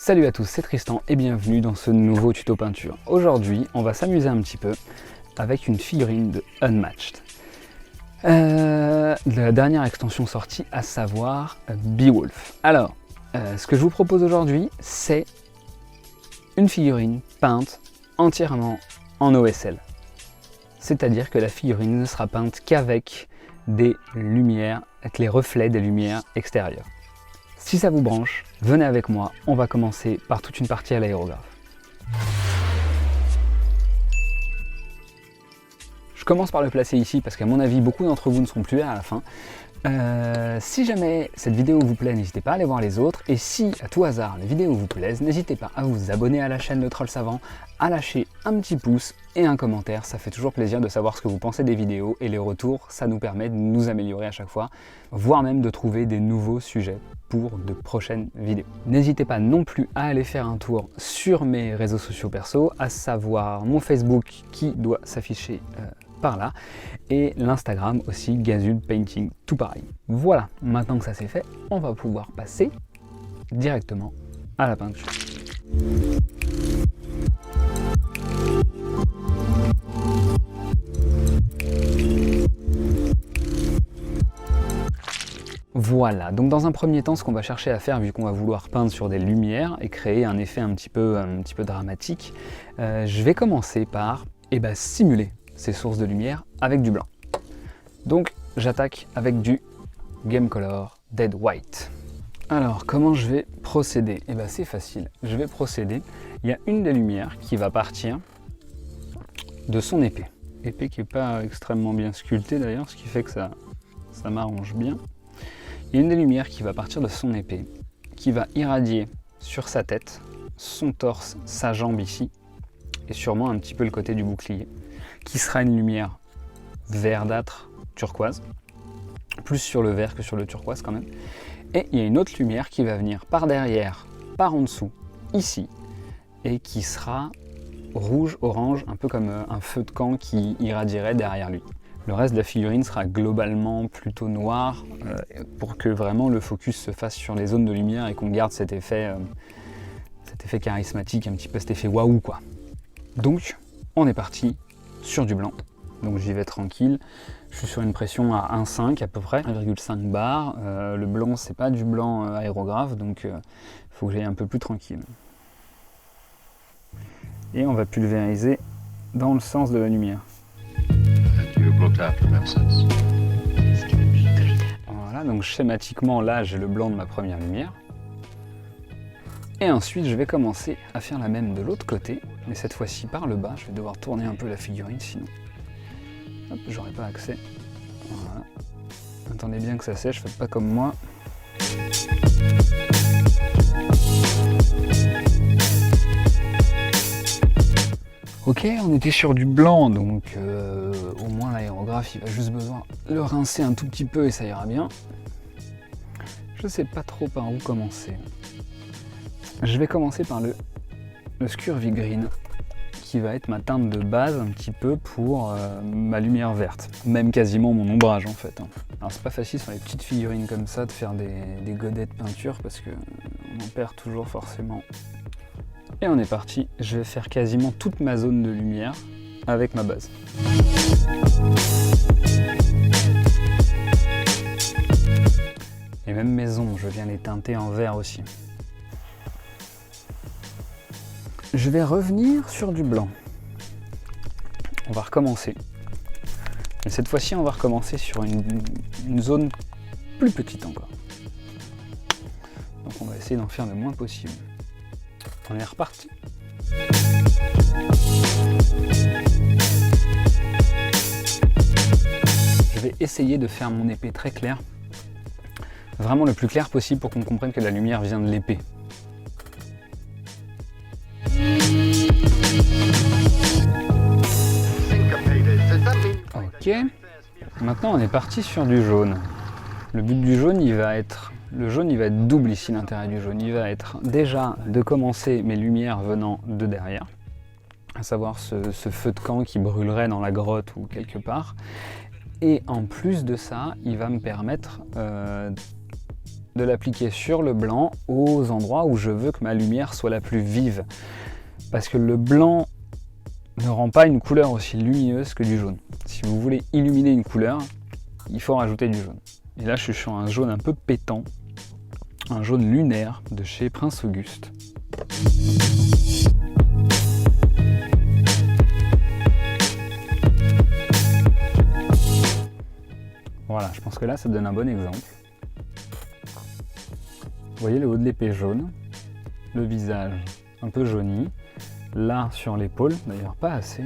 Salut à tous, c'est Tristan et bienvenue dans ce nouveau tuto peinture. Aujourd'hui, on va s'amuser un petit peu avec une figurine de Unmatched. De la dernière extension sortie, à savoir Beowulf. Alors, ce que je vous propose aujourd'hui, c'est une figurine peinte entièrement en OSL. C'est-à-dire que la figurine ne sera peinte qu'avec des lumières, avec les reflets des lumières extérieures. Si ça vous branche, venez avec moi, on va commencer par toute une partie à l'aérographe. Je commence par le placer ici parce qu'à mon avis, beaucoup d'entre vous ne seront plus là à la fin. Si jamais cette vidéo vous plaît, n'hésitez pas à aller voir les autres. Et si, à tout hasard, les vidéos vous plaisent, n'hésitez pas à vous abonner à la chaîne Le Troll Savant, à lâcher un petit pouce et un commentaire. Ça fait toujours plaisir de savoir ce que vous pensez des vidéos et les retours, ça nous permet de nous améliorer à chaque fois, voire même de trouver des nouveaux sujets pour de prochaines vidéos. N'hésitez pas non plus à aller faire un tour sur mes réseaux sociaux perso, à savoir mon Facebook qui doit s'afficher par là, et l'Instagram aussi, Gazul Painting, tout pareil. Voilà, maintenant que ça c'est fait, on va pouvoir passer directement à la peinture. Voilà, donc dans un premier temps, ce qu'on va chercher à faire, vu qu'on va vouloir peindre sur des lumières et créer un effet un petit peu dramatique, je vais commencer par simuler ces sources de lumière avec du blanc. Donc j'attaque avec du Game Color Dead White. Alors comment je vais procéder? C'est facile, je vais procéder. Il y a une des lumières qui va partir de son épée. Épée qui n'est pas extrêmement bien sculptée d'ailleurs, ce qui fait que ça m'arrange bien. Il y a une des lumières qui va partir de son épée, qui va irradier sur sa tête, son torse, sa jambe ici, et sûrement un petit peu le côté du bouclier, qui sera une lumière verdâtre turquoise, plus sur le vert que sur le turquoise quand même. Et il y a une autre lumière qui va venir par derrière, par en dessous, ici, et qui sera rouge-orange, un peu comme un feu de camp qui irradierait derrière lui. Le reste de la figurine sera globalement plutôt noir, pour que vraiment le focus se fasse sur les zones de lumière et qu'on garde cet effet charismatique, un petit peu cet effet waouh quoi. Donc on est parti sur du blanc, donc j'y vais tranquille, je suis sur une pression à 1,5 à peu près, 1,5 bar, le blanc c'est pas du blanc aérographe, donc il faut que j'aille un peu plus tranquille. Et on va pulvériser dans le sens de la lumière. Voilà, donc schématiquement là j'ai le blanc de ma première lumière. Et ensuite je vais commencer à faire la même de l'autre côté, mais cette fois-ci par le bas. Je vais devoir tourner un peu la figurine sinon j'aurai pas accès. Voilà. Attendez bien que ça sèche, faites pas comme moi. Ok, on était sur du blanc, donc au moins l'aérographe il va juste besoin de le rincer un tout petit peu et ça ira bien. Je sais pas trop par où commencer. Je vais commencer par le Scurvy Green, qui va être ma teinte de base un petit peu pour ma lumière verte, même quasiment mon ombrage en fait. Alors c'est pas facile sur les petites figurines comme ça de faire des godets de peinture parce que on en perd toujours forcément. Et on est parti, je vais faire quasiment toute ma zone de lumière avec ma base. Et même mes ombres, je viens les teinter en vert aussi. Je vais revenir sur du blanc. On va recommencer. Mais cette fois-ci, on va recommencer sur une zone plus petite encore. Donc on va essayer d'en faire le moins possible. On est reparti. Je vais essayer de faire mon épée très claire. Vraiment le plus clair possible pour qu'on comprenne que la lumière vient de l'épée. Ok, maintenant on est parti sur du jaune. Le but du jaune, il va être double ici, l'intérêt du jaune. Il va être déjà de commencer mes lumières venant de derrière, à savoir ce feu de camp qui brûlerait dans la grotte ou quelque part. Et en plus de ça, il va me permettre de l'appliquer sur le blanc aux endroits où je veux que ma lumière soit la plus vive. Parce que le blanc ne rend pas une couleur aussi lumineuse que du jaune. Si vous voulez illuminer une couleur, il faut rajouter du jaune. Et là, je suis sur un jaune un peu pétant, un jaune lunaire de chez Prince Auguste. Voilà, je pense que là, ça donne un bon exemple. Vous voyez le haut de l'épée jaune, le visage un peu jauni, là sur l'épaule, d'ailleurs pas assez.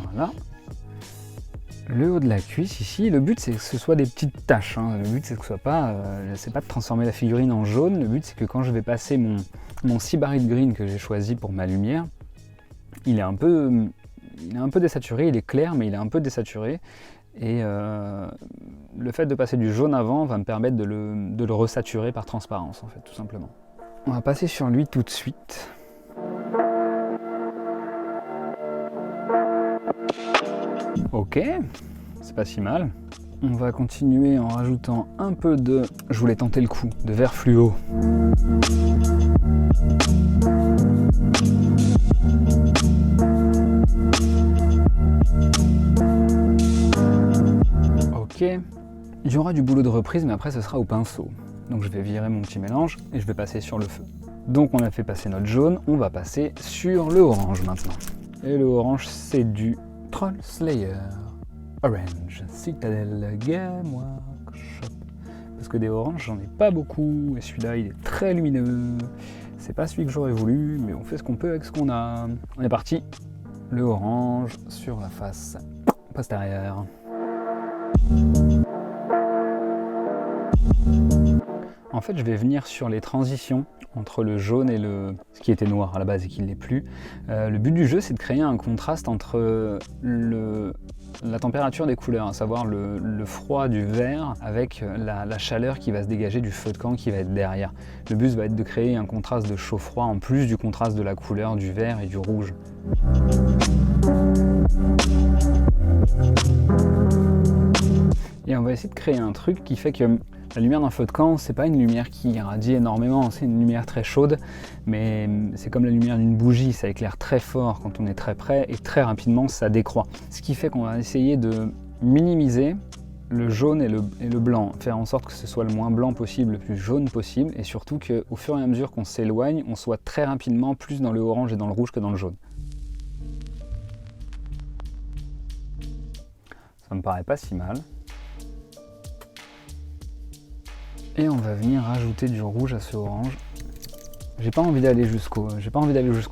Voilà. Le haut de la cuisse ici, le but c'est que ce soit des petites taches, hein. Le but c'est que ce soit pas, c'est pas de transformer la figurine en jaune, le but c'est que quand je vais passer mon Sybarite Green que j'ai choisi pour ma lumière, il est un peu désaturé, il est clair mais il est un peu désaturé. Et le fait de passer du jaune avant va me permettre de le resaturer par transparence en fait, tout simplement. On va passer sur lui tout de suite. Ok, c'est pas si mal. On va continuer en rajoutant un peu de, je voulais tenter le coup, de vert fluo. Ok, il y aura du boulot de reprise, mais après ce sera au pinceau. Donc je vais virer mon petit mélange et je vais passer sur le feu. Donc on a fait passer notre jaune, on va passer sur le orange maintenant. Et le orange c'est du Troll Slayer Orange Citadel Game Workshop. Parce que des oranges j'en ai pas beaucoup et celui-là il est très lumineux. C'est pas celui que j'aurais voulu, mais on fait ce qu'on peut avec ce qu'on a. On est parti. Le orange sur la face postérieure. En fait, je vais venir sur les transitions entre le jaune et ce qui était noir à la base et qui ne l'est plus. Le but du jeu, c'est de créer un contraste entre la température des couleurs, à savoir le froid du vert avec la chaleur qui va se dégager du feu de camp qui va être derrière. Le but va être de créer un contraste de chaud-froid en plus du contraste de la couleur du vert et du rouge. Et on va essayer de créer un truc qui fait que la lumière d'un feu de camp, c'est pas une lumière qui irradie énormément, c'est une lumière très chaude, mais c'est comme la lumière d'une bougie, ça éclaire très fort quand on est très près et très rapidement ça décroît. Ce qui fait qu'on va essayer de minimiser le jaune et le blanc, faire en sorte que ce soit le moins blanc possible, le plus jaune possible, et surtout qu'au fur et à mesure qu'on s'éloigne, on soit très rapidement plus dans le orange et dans le rouge que dans le jaune. Ça me paraît pas si mal. Et on va venir rajouter du rouge à ce orange. J'ai pas envie d'aller jusqu'au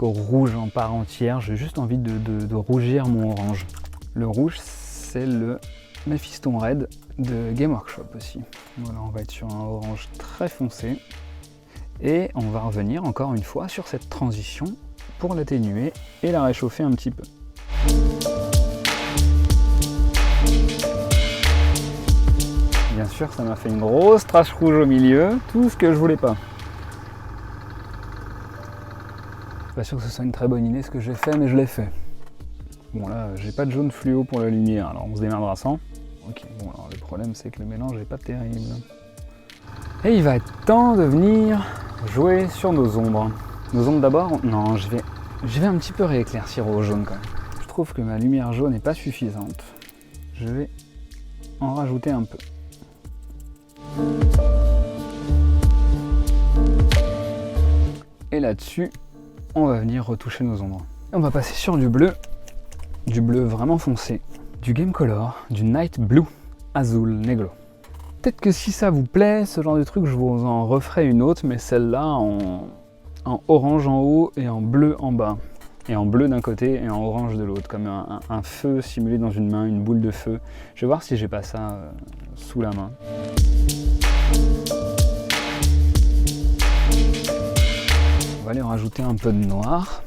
rouge en part entière, j'ai juste envie de rougir mon orange. Le rouge, c'est le Mephiston Red de Game Workshop aussi. Voilà, on va être sur un orange très foncé. Et on va revenir encore une fois sur cette transition pour l'atténuer et la réchauffer un petit peu. Bien sûr, ça m'a fait une grosse tache rouge au milieu, tout ce que je voulais pas. Je suis pas sûr que ce soit une très bonne idée ce que j'ai fait, mais je l'ai fait. Bon là, j'ai pas de jaune fluo pour la lumière, alors on se démerdera sans. Ok, bon alors le problème c'est que le mélange est pas terrible. Et il va être temps de venir jouer sur nos ombres. Nos ombres d'abord, non, je vais un petit peu rééclaircir au jaune quand même. Je trouve que ma lumière jaune n'est pas suffisante. Je vais en rajouter un peu. Et là-dessus, on va venir retoucher nos ombres. Et on va passer sur du bleu vraiment foncé, du Game Color, du Night Blue Azul Negro. Peut-être que si ça vous plaît, ce genre de truc, je vous en referai une autre, mais celle-là en orange en haut et en bleu en bas. Et en bleu d'un côté et en orange de l'autre, comme un feu simulé dans une main, une boule de feu. Je vais voir si j'ai pas ça sous la main. On va aller rajouter un peu de noir.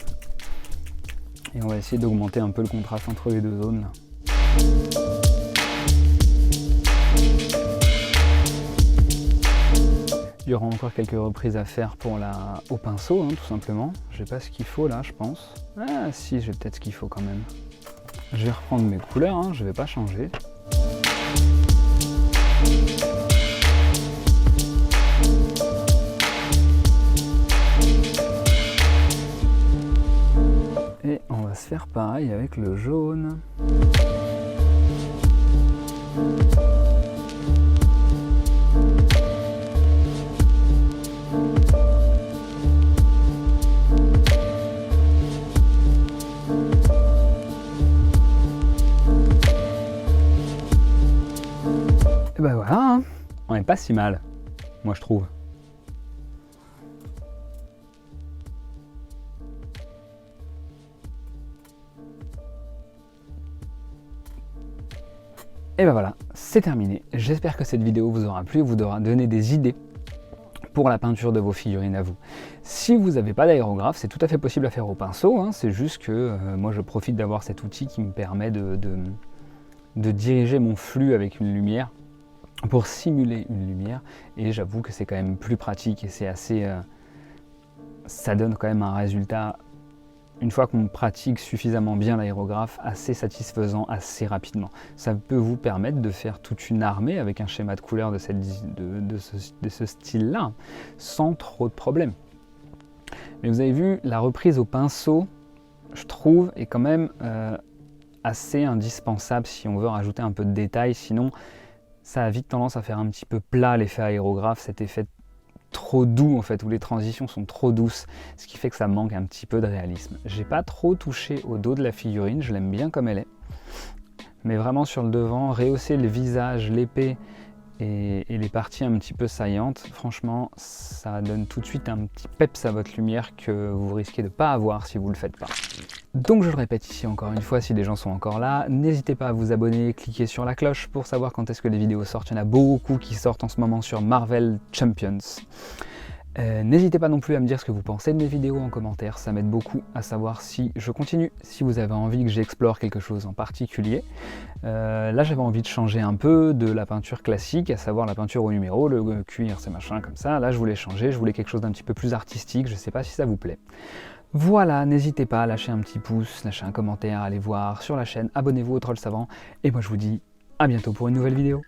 Et on va essayer d'augmenter un peu le contraste entre les deux zones là. Il y aura encore quelques reprises à faire pour au pinceau, hein, tout simplement. J'ai pas ce qu'il faut là, je pense. Ah si, j'ai peut-être ce qu'il faut quand même. Je vais reprendre mes couleurs, hein, je vais pas changer. se faire pareil avec le jaune. Et ben voilà, hein. On n'est pas si mal, moi je trouve. Et ben voilà, c'est terminé. J'espère que cette vidéo vous aura plu, vous aura donné des idées pour la peinture de vos figurines à vous. Si vous n'avez pas d'aérographe, c'est tout à fait possible à faire au pinceau, hein. C'est juste que moi je profite d'avoir cet outil qui me permet de diriger mon flux avec une lumière pour simuler une lumière, et j'avoue que c'est quand même plus pratique et c'est assez... ça donne quand même un résultat, une fois qu'on pratique suffisamment bien l'aérographe, assez satisfaisant assez rapidement. Ça peut vous permettre de faire toute une armée avec un schéma de couleurs de ce style-là, sans trop de problèmes. Mais vous avez vu, la reprise au pinceau, je trouve, est quand même assez indispensable si on veut rajouter un peu de détails, sinon ça a vite tendance à faire un petit peu plat l'effet aérographe, cet effet trop doux en fait, où les transitions sont trop douces, ce qui fait que ça manque un petit peu de réalisme. J'ai pas trop touché au dos de la figurine, je l'aime bien comme elle est, mais vraiment sur le devant, rehausser le visage, l'épée et les parties un petit peu saillantes, franchement ça donne tout de suite un petit peps à votre lumière que vous risquez de pas avoir si vous le faites pas. Donc je le répète ici encore une fois, si les gens sont encore là, n'hésitez pas à vous abonner, cliquez sur la cloche pour savoir quand est-ce que les vidéos sortent. Il y en a beaucoup qui sortent en ce moment sur Marvel Champions. N'hésitez pas non plus à me dire ce que vous pensez de mes vidéos en commentaire, ça m'aide beaucoup à savoir si je continue, si vous avez envie que j'explore quelque chose en particulier. Là j'avais envie de changer un peu de la peinture classique, à savoir la peinture au numéro, le cuir, ces machins comme ça. Là je voulais changer, je voulais quelque chose d'un petit peu plus artistique, je sais pas si ça vous plaît. Voilà, n'hésitez pas à lâcher un petit pouce, lâcher un commentaire, allez voir sur la chaîne, abonnez-vous au Troll Savant, et moi je vous dis à bientôt pour une nouvelle vidéo.